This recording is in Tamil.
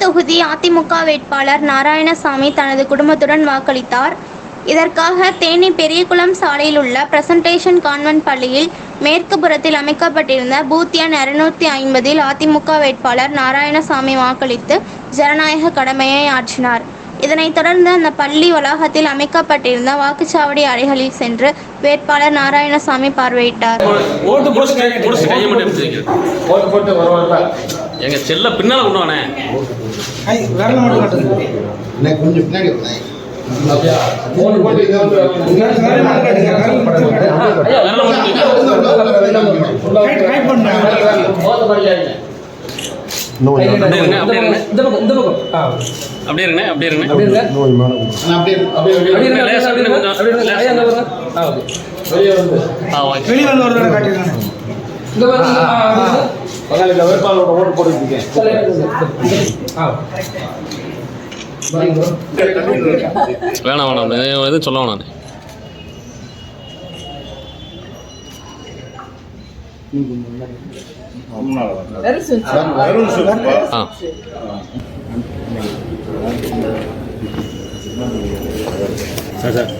தொகுதி அதிமுக வேட்பாளர் நாராயணசாமி தனது குடும்பத்துடன் வாக்களித்தார். இதற்காக தேனி பெரியகுளம் சாலையில் உள்ள பிரசன்டேஷன் கான்வென்ட் பள்ளியில் மேற்கு புறத்தில் அமைக்கப்பட்டிருந்த பூத் எண் 250 அதிமுக வேட்பாளர் நாராயணசாமி வாக்களித்து ஜனநாயக கடமையை ஆற்றினார். இதனைத் தொடர்ந்து அந்த பள்ளி வளாகத்தில் அமைக்கப்பட்டிருந்த வாக்குச்சாவடி அறைகளில் சென்று வேட்பாளர் நாராயணசாமி பார்வையிட்டார். எங்க செல்ல பின்னால கொண்டு வானே கொஞ்சம் பின்னாடி அப்படியே இருங்க வேட்பாளரோட ஓட்டு போட்டுருக்கேன். வேணாம் எதுவும் சொல்ல வேணாம். சார்